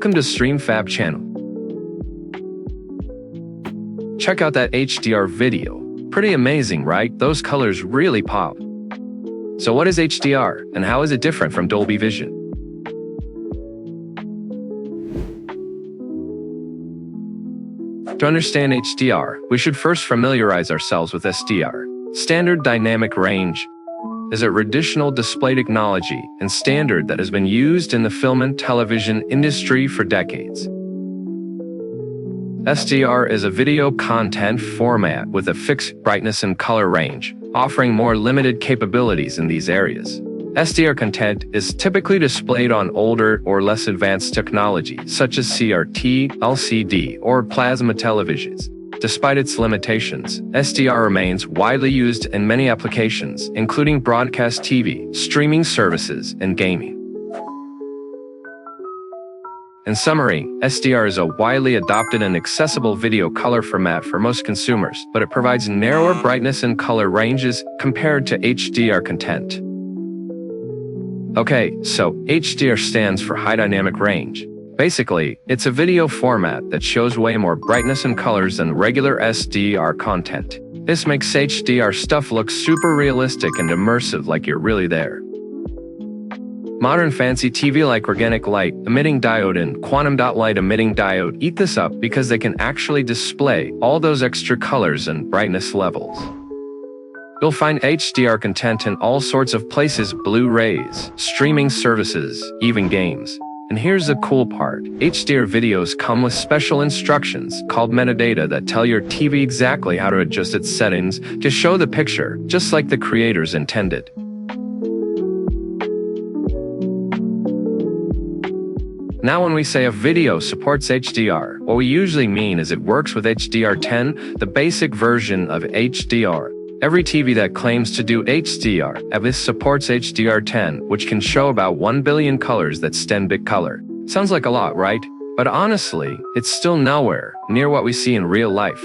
Welcome to StreamFab channel. Check out that HDR video. Pretty amazing, right? Those colors really pop. So what is HDR, and how is it different from Dolby Vision? To understand HDR, we should first familiarize ourselves with SDR. Standard Dynamic Range is a traditional display technology and standard that has been used in the film and television industry for decades. SDR is a video content format with a fixed brightness and color range, offering more limited capabilities in these areas. SDR content is typically displayed on older or less advanced technology, such as CRT, LCD, or plasma televisions. Despite its limitations, SDR remains widely used in many applications, including broadcast TV, streaming services, and gaming. In summary, SDR is a widely adopted and accessible video color format for most consumers, but it provides narrower brightness and color ranges compared to HDR content. Okay, so HDR stands for High Dynamic Range. Basically, it's a video format that shows way more brightness and colors than regular SDR content. This makes HDR stuff look super realistic and immersive, like you're really there. Modern fancy TV like organic light emitting diode and quantum dot light emitting diode eat this up because they can actually display all those extra colors and brightness levels. You'll find HDR content in all sorts of places: Blu-rays, streaming services, even games. And here's the cool part. HDR videos come with special instructions called metadata that tell your TV exactly how to adjust its settings to show the picture, just like the creators intended. Now when we say a video supports HDR, what we usually mean is it works with HDR10, the basic version of HDR. Every TV that claims to do HDR supports HDR10, which can show about 1 billion colors. That's 10-bit color. Sounds like a lot, right? But honestly, it's still nowhere near what we see in real life.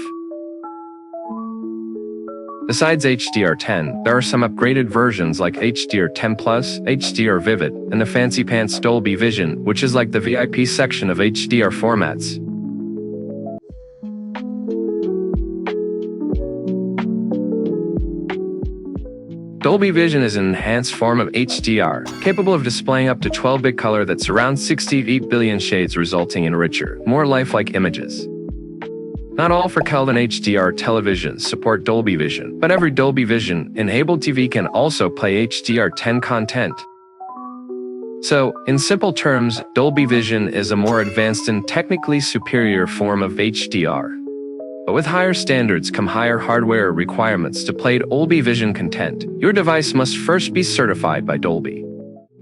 Besides HDR10, there are some upgraded versions like HDR10+, HDR Vivid, and the fancy pants Dolby Vision, which is like the VIP section of HDR formats. Dolby Vision is an enhanced form of HDR, capable of displaying up to 12-bit color that's around 68 billion shades, resulting in richer, more lifelike images. Not all 4K HDR televisions support Dolby Vision, but every Dolby Vision-enabled TV can also play HDR10 content. So, in simple terms, Dolby Vision is a more advanced and technically superior form of HDR. But with higher standards come higher hardware requirements to play Dolby Vision content. Your device must first be certified by Dolby.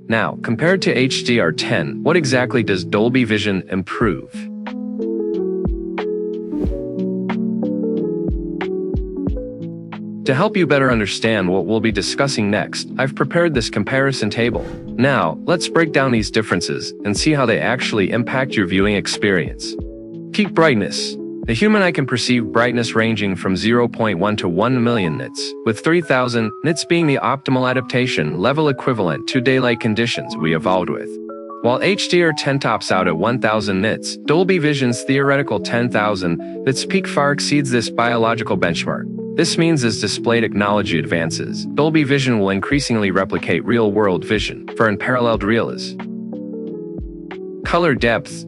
Now, compared to HDR10, what exactly does Dolby Vision improve? To help you better understand what we'll be discussing next, I've prepared this comparison table. Now, let's break down these differences and see how they actually impact your viewing experience. Peak brightness. The human eye can perceive brightness ranging from 0.1 to 1 million nits, with 3000 nits being the optimal adaptation level equivalent to daylight conditions we evolved with. While HDR10 tops out at 1000 nits, Dolby Vision's theoretical 10,000 nits peak far exceeds this biological benchmark. This means as display technology advances, Dolby Vision will increasingly replicate real-world vision for unparalleled realism. Color depth.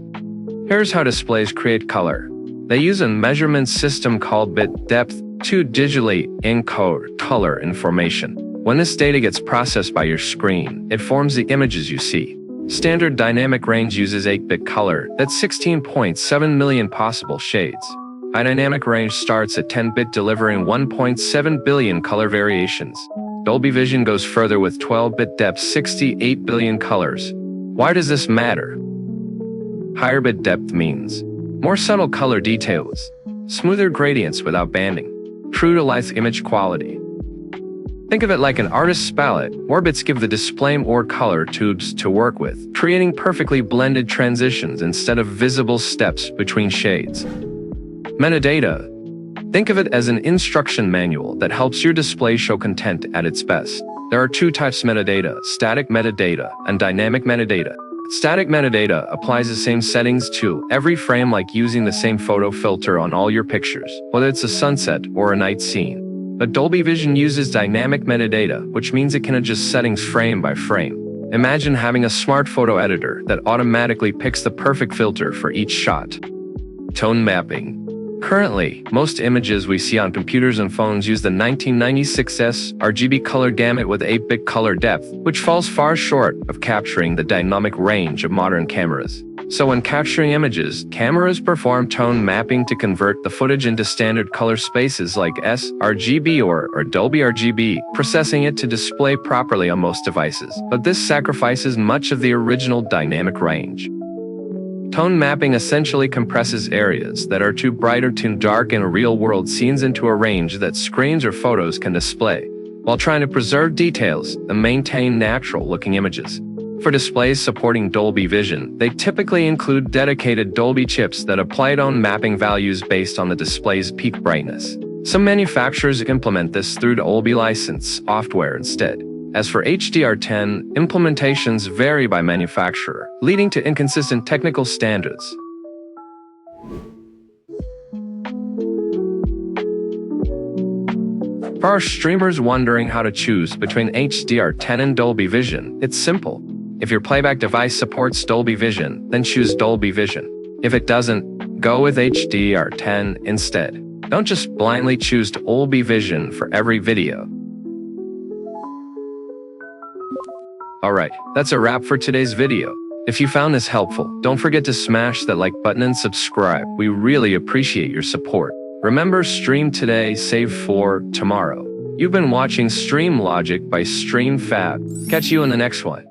Here's how displays create color. They use a measurement system called bit depth to digitally encode color information. When this data gets processed by your screen, it forms the images you see. Standard Dynamic Range uses 8-bit color, that's 16.7 million possible shades. High Dynamic Range starts at 10-bit, delivering 1.7 billion color variations. Dolby Vision goes further with 12-bit depth, 68 billion colors. Why does this matter? Higher bit depth means more subtle color details, smoother gradients without banding, true-to-life image quality. Think of it like an artist's palette. More bits give the display more color tubes to work with, creating perfectly blended transitions instead of visible steps between shades. Metadata. Think of it as an instruction manual that helps your display show content at its best. There are two types of metadata: static metadata and dynamic metadata. Static metadata applies the same settings to every frame, like using the same photo filter on all your pictures, whether it's a sunset or a night scene. But Dolby Vision uses dynamic metadata, which means it can adjust settings frame by frame. Imagine having a smart photo editor that automatically picks the perfect filter for each shot. Tone mapping. Currently, most images we see on computers and phones use the 1996 sRGB color gamut with 8-bit color depth, which falls far short of capturing the dynamic range of modern cameras. So when capturing images, cameras perform tone mapping to convert the footage into standard color spaces like sRGB or Dolby RGB, processing it to display properly on most devices. But this sacrifices much of the original dynamic range. Tone mapping essentially compresses areas that are too bright or too dark in real-world scenes into a range that screens or photos can display, while trying to preserve details and maintain natural-looking images. For displays supporting Dolby Vision, they typically include dedicated Dolby chips that apply tone mapping values based on the display's peak brightness. Some manufacturers implement this through Dolby license software instead. As for HDR10, implementations vary by manufacturer, leading to inconsistent technical standards. For our streamers wondering how to choose between HDR10 and Dolby Vision, it's simple. If your playback device supports Dolby Vision, then choose Dolby Vision. If it doesn't, go with HDR10 instead. Don't just blindly choose Dolby Vision for every video. Alright, that's a wrap for today's video. If you found this helpful, don't forget to smash that like button and subscribe. We really appreciate your support. Remember, stream today, save for tomorrow. You've been watching Stream Logic by StreamFab. Catch you in the next one.